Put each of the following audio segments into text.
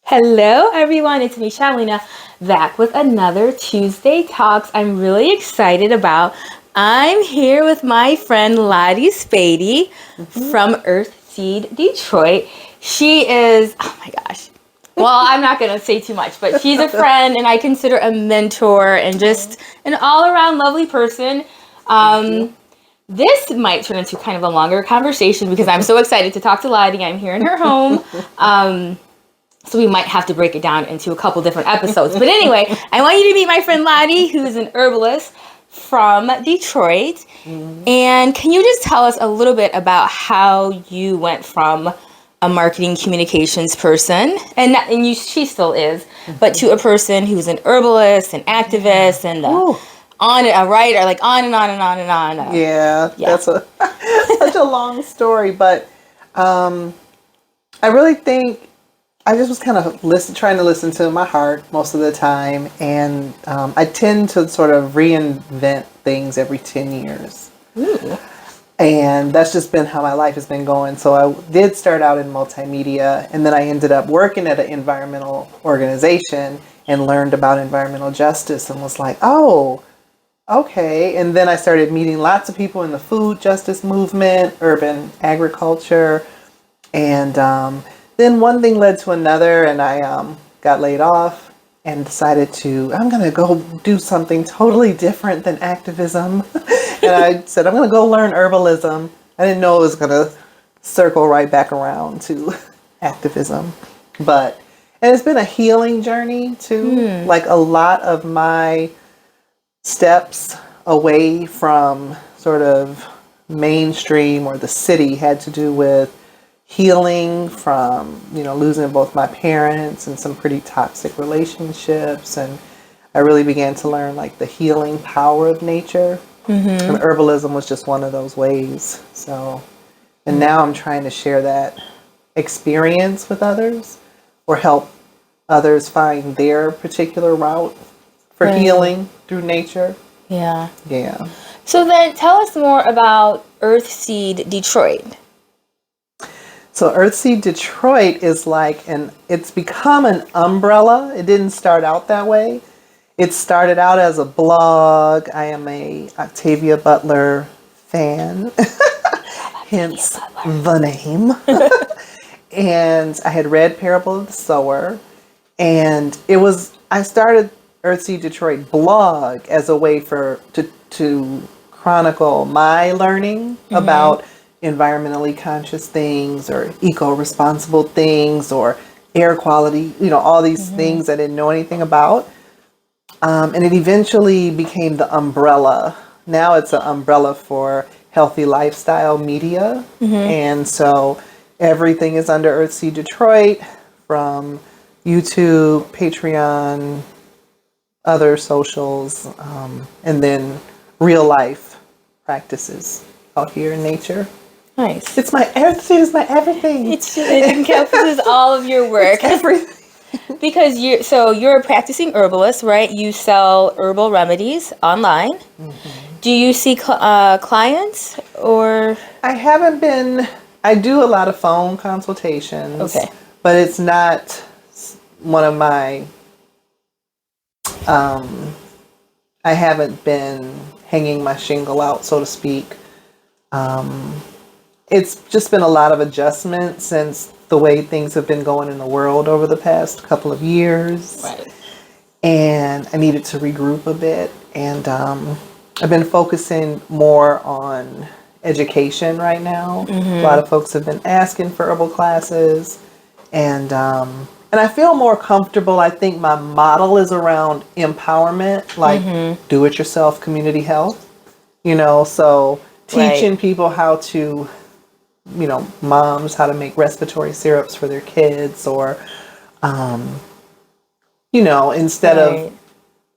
Hello, everyone. It's me, Shalina, back with another Tuesday Talks. I'm really excited about. I'm here with my friend Lottie Spady from Earthseed Detroit. She is, oh my gosh. Well, I'm not going to say too much, but she's a friend and I consider a mentor and just an all-around lovely person. This might turn into kind of a longer conversation because I'm so excited to talk to Lottie. I'm here in her home. So we might have to break it down into a couple different episodes. But anyway, I want you to meet my friend Lottie, who is an herbalist from Detroit. And can you just tell us a little bit about how you went from a marketing communications person, she still is, but to a person who's an herbalist, an activist, and a writer, like on and on and on and on. That's such a long story, but I really think I just was kind of trying to listen to my heart most of the time, and I tend to sort of reinvent things every 10 years. Ooh. And that's just been how my life has been going. So I did start out in multimedia, and then I ended up working at an environmental organization and learned about environmental justice and was like, oh, okay. And then I started meeting lots of people in the food justice movement, urban agriculture, and then one thing led to another, and I got laid off and decided I'm going to go do something totally different than activism. And I said, I'm going to go learn herbalism. I didn't know it was going to circle right back around to activism. And it's been a healing journey too. Like a lot of my steps away from sort of mainstream or the city had to do with healing from, losing both my parents and some pretty toxic relationships. And I really began to learn like the healing power of nature. And herbalism was just one of those ways. So, and now I'm trying to share that experience with others or help others find their particular route for healing through nature. Yeah. Yeah. So then tell us more about Earthseed Detroit. So Earthseed Detroit is it's become an umbrella. It didn't start out that way. It started out as a blog. I am a Octavia Butler fan, hence the name. And I had read Parable of the Sower, and I started Earthseed Detroit blog as a way to chronicle my learning about environmentally conscious things or eco-responsible things or air quality, all these things I didn't know anything about. And it eventually became the umbrella. Now it's an umbrella for healthy lifestyle media. And so everything is under Earthseed Detroit, from YouTube, Patreon, other socials, and then real life practices out here in nature. Nice. Earthseed is my everything. It encompasses all of your work. Everything. Because you're a practicing herbalist, right? You sell herbal remedies online. Do you see clients or? I do a lot of phone consultations. Okay. But it's not one of my, I haven't been hanging my shingle out, so to speak. It's just been a lot of adjustment since the way things have been going in the world over the past couple of years. Right. And I needed to regroup a bit. And I've been focusing more on education right now. A lot of folks have been asking for herbal classes. And I feel more comfortable. I think my model is around empowerment, like do-it-yourself community health. So teaching people how to, moms how to make respiratory syrups for their kids, or, instead of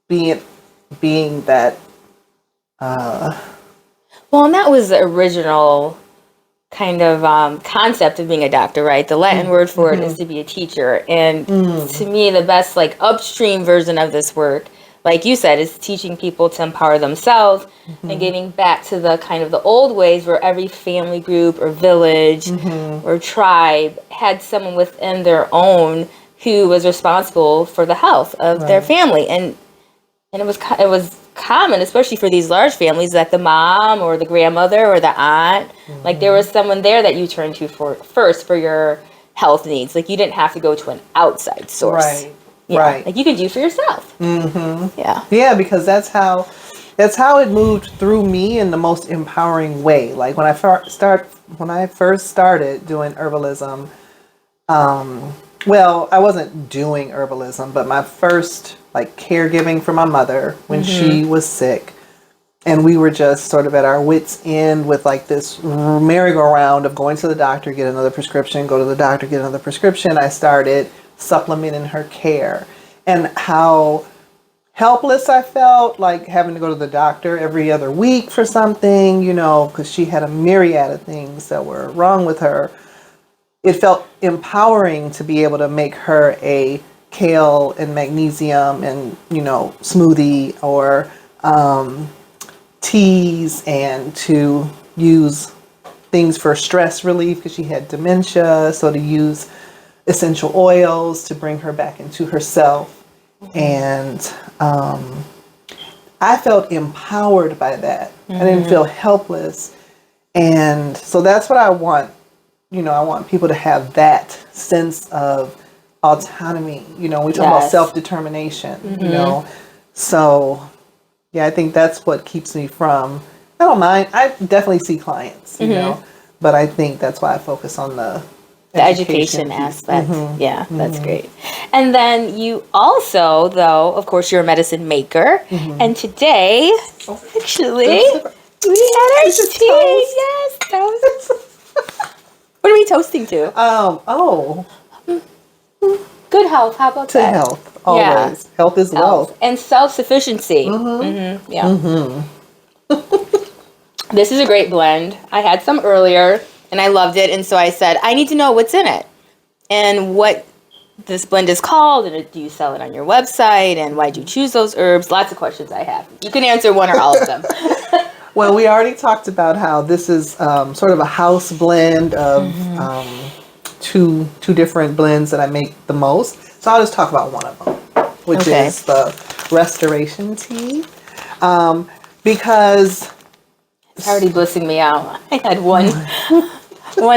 being that. Well, and that was the original kind of concept of being a doctor, right? The Latin word for it is to be a teacher. And to me, the best upstream version of this work, like you said, is teaching people to empower themselves and getting back to the kind of the old ways where every family group or village or tribe had someone within their own who was responsible for the health of their Right. family, and it was common, especially for these large families, that the mom or the grandmother or the aunt, like there was someone there that you turned to for first for your health needs. Like you didn't have to go to an outside source. Right. Yeah, Right. like you could do for yourself. Yeah. Yeah, because that's how it moved through me in the most empowering way. Like when I first started doing herbalism, well, I wasn't doing herbalism, but my first like caregiving for my mother when she was sick, and we were just sort of at our wits' end with like this merry-go-round of going to the doctor, get another prescription, go to the doctor, get another prescription. I started supplementing her care, and how helpless I felt, like having to go to the doctor every other week for something, because she had a myriad of things that were wrong with her. It felt empowering to be able to make her a kale and magnesium and, smoothie or teas, and to use things for stress relief because she had dementia. So to use essential oils to bring her back into herself. And I felt empowered by that. I didn't feel helpless. And so that's what I want. I want people to have that sense of autonomy. We talk about self-determination, So, yeah, I think that's what keeps me from, I don't mind. I definitely see clients, but I think that's why I focus on the education piece. aspect. Yeah, that's great. And then you also, though, of course, you're a medicine maker. And today, actually, we had our tea. Yes, toast. What are we toasting to? Good health. How about that? To health, always. Yeah. Health is wealth. And self-sufficiency. Yeah. This is a great blend. I had some earlier, and I loved it. And so I said, I need to know what's in it and what this blend is called. And do you sell it on your website? And why did you choose those herbs? Lots of questions I have. You can answer one or all of them. Well, we already talked about how this is sort of a house blend of two different blends that I make the most. So I'll just talk about one of them, which is the restoration tea. Because it's already blissing me out. I had one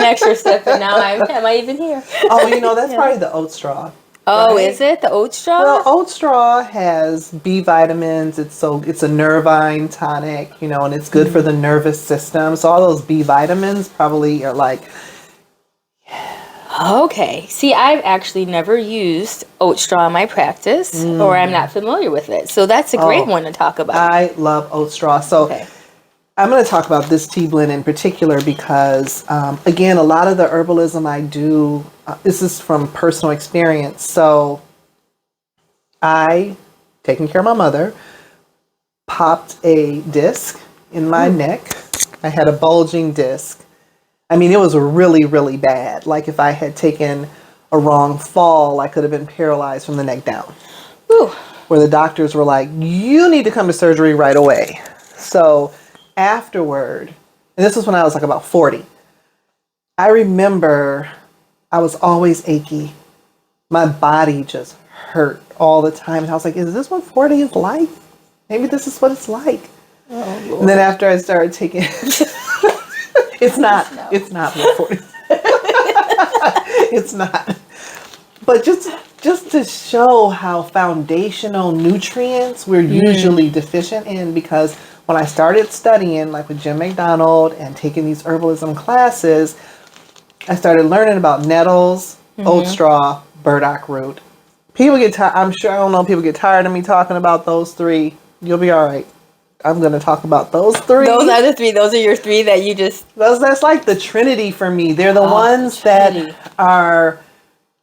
extra sip, and now am I even here? That's probably the oat straw. Oh, right? Is it the oat straw? Well, oat straw has B vitamins. It's a nervine tonic, and it's good for the nervous system. So all those B vitamins probably are like. Okay. See, I've actually never used oat straw in my practice, or I'm not familiar with it. So that's a great one to talk about. I love oat straw. So I'm going to talk about this tea blend in particular because, again, a lot of the herbalism I do, this is from personal experience. So taking care of my mother, popped a disc in my neck. I had a bulging disc. I mean, it was really, really bad. Like if I had taken a wrong fall, I could have been paralyzed from the neck down. Whew. Where the doctors were like, you need to come to surgery right away. So afterward, and this was when I was like about 40, I remember I was always achy. My body just hurt all the time. And I was like, is this what 40 is like? Maybe this is what it's like. Oh, Lord. And then after I started taking it's not what 40 it's not. But just to show how foundational nutrients we're usually deficient in, because when I started studying, like with Jim McDonald and taking these herbalism classes, I started learning about nettles, oat straw, burdock root. People get tired. I'm sure, I don't know, people get tired of me talking about those three. You'll be all right. I'm going to talk about those three. Those are the three. Those are your three that you just. That's like the Trinity for me. They're the ones that are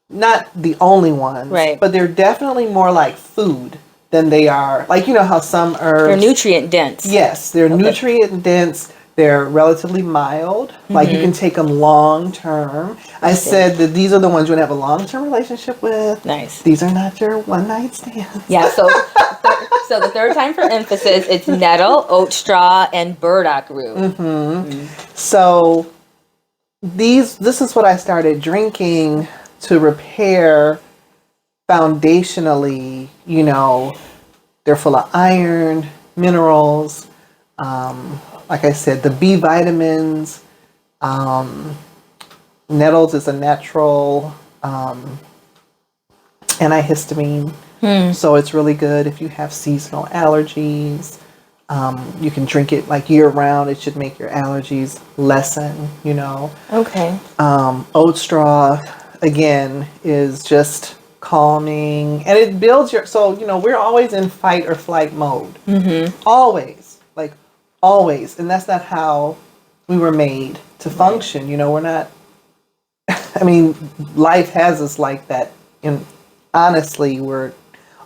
not the only ones, right? But they're definitely more like food than they are, like, how some herbs. They're nutrient dense. Yes, they're nutrient dense. They're relatively mild. Like you can take them long term. I said that these are the ones you would have a long term relationship with. Nice. These are not your one night stands. Yeah. So the third time for emphasis, it's nettle, oat straw, and burdock root. So this is what I started drinking to repair foundationally, they're full of iron, minerals, like I said, the B vitamins. Nettles is a natural antihistamine. So it's really good if you have seasonal allergies. You can drink it like year round. It should make your allergies lessen, Okay. Oat straw, again, is just calming, and it builds we're always in fight or flight mode. Always, like always. And that's not how we were made to function. We're not, I mean, life has us like that. And honestly, we're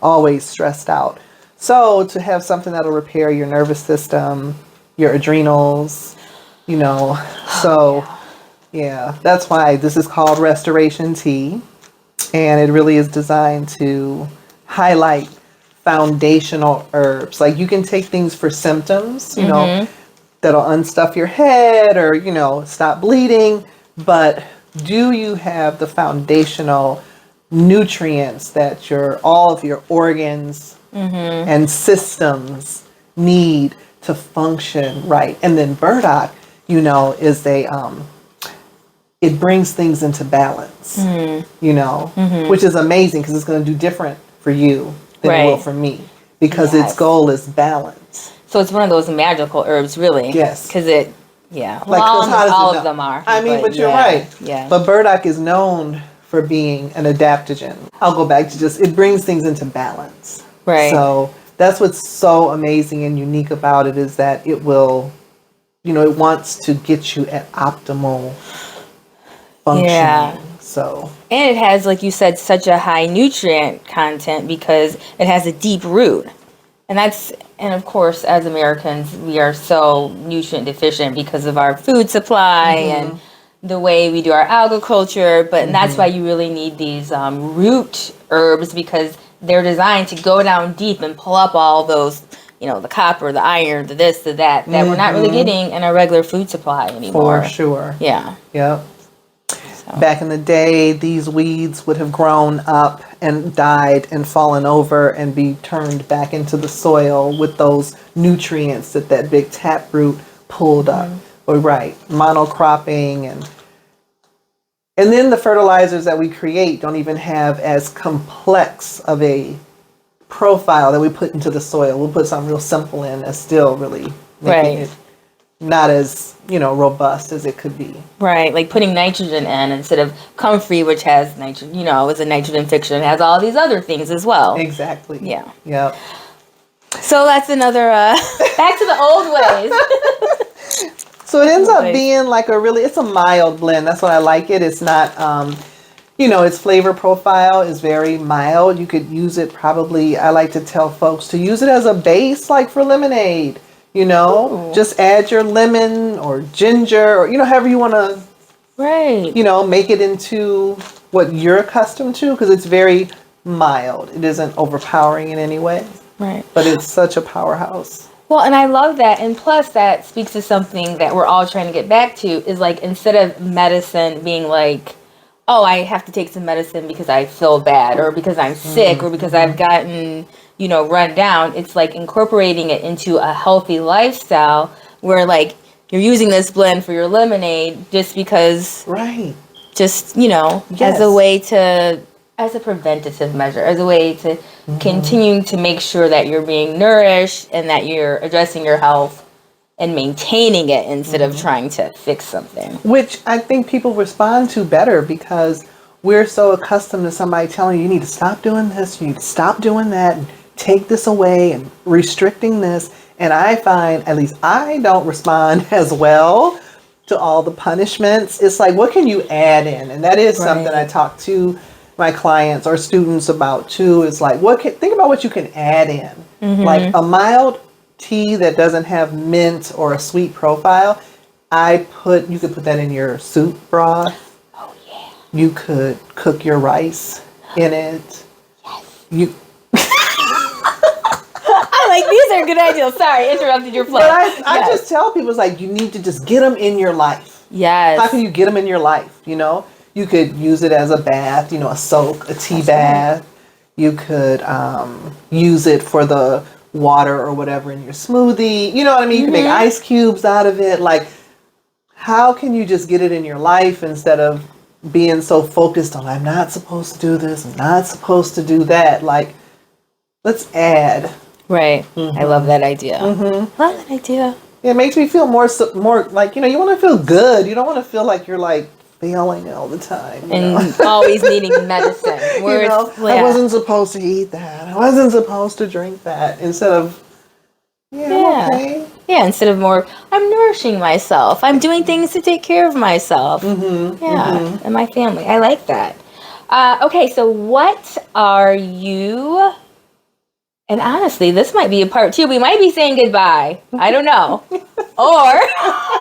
always stressed out. So to have something that'll repair your nervous system, your adrenals, so yeah, that's why this is called Restoration Tea. And it really is designed to highlight foundational herbs. Like you can take things for symptoms, that'll unstuff your head or, stop bleeding. But do you have the foundational nutrients that all of your organs and systems need to function right? And then burdock, is it brings things into balance, which is amazing because it's going to do different for you than it will for me because its goal is balance. So it's one of those magical herbs, really. Yes. Because Like, all of them are. I mean, but you're right. Yeah. But burdock is known for being an adaptogen. I'll go back to it brings things into balance. Right. So that's what's so amazing and unique about it is that it will, it wants to get you at optimal functioning. Yeah. So. And it has, like you said, such a high nutrient content because it has a deep root. And of course, as Americans, we are so nutrient deficient because of our food supply and the way we do our agriculture. But and that's why you really need these root herbs because they're designed to go down deep and pull up all those, the copper, the iron, the this, the that we're not really getting in our regular food supply anymore. For sure. Yeah. Yep. Back in the day, these weeds would have grown up and died and fallen over and be turned back into the soil with those nutrients that big taproot pulled up. Or monocropping and then the fertilizers that we create don't even have as complex of a profile that we put into the soil. We'll put something real simple in that's still really making it not as robust as it could be. Right, like putting nitrogen in instead of comfrey, which has nitrogen. It's a nitrogen fixture. It has all these other things as well. Exactly. Yeah. Yep. So that's another back to the old ways. So it ends up being like it's a mild blend. That's what I like it. It's not its flavor profile is very mild. You could use it probably. I like to tell folks to use it as a base, like for lemonade. Just add your lemon or ginger or, however you want to, make it into what you're accustomed to because it's very mild. It isn't overpowering in any way. Right. But it's such a powerhouse. Well, and I love that. And plus that speaks to something that we're all trying to get back to is like instead of medicine being like, oh, I have to take some medicine because I feel bad or because I'm sick or because I've gotten run down. It's like incorporating it into a healthy lifestyle where like you're using this blend for your lemonade just because, just, as a way to, as a preventative measure, as a way to continue to make sure that you're being nourished and that you're addressing your health and maintaining it instead of trying to fix something. Which I think people respond to better because we're so accustomed to somebody telling you need to stop doing this, you need to stop doing that, and take this away and restricting this. And I find, at least I don't respond as well to all the punishments. It's like, what can you add in? And that is something I talk to my clients or students about too. It's like, think about what you can add in. Like a mild tea that doesn't have mint or a sweet profile. You could put that in your soup broth. Oh yeah. You could cook your rice in it. Yes. Like these are good ideas. Sorry, interrupted your flow. But I just tell people it's like you need to just get them in your life. Yes. How can you get them in your life? You could use it as a bath, a soak, a tea bath. You could use it for the water or whatever in your smoothie. You know what I mean? You can make ice cubes out of it. Like, how can you just get it in your life instead of being so focused on, I'm not supposed to do this, I'm not supposed to do that. Like, let's add. Right. I love that idea. Love that idea. It makes me feel more like, you want to feel good. You don't want to feel like you're like failing all the time. And always needing medicine. I wasn't supposed to eat that. I wasn't supposed to drink that. Instead of, I'm okay. Yeah, instead of more, I'm nourishing myself. I'm doing things to take care of myself. And my family. I like that. Okay, so what are you... And honestly, this might be a part 2. We might be saying goodbye. I don't know. Or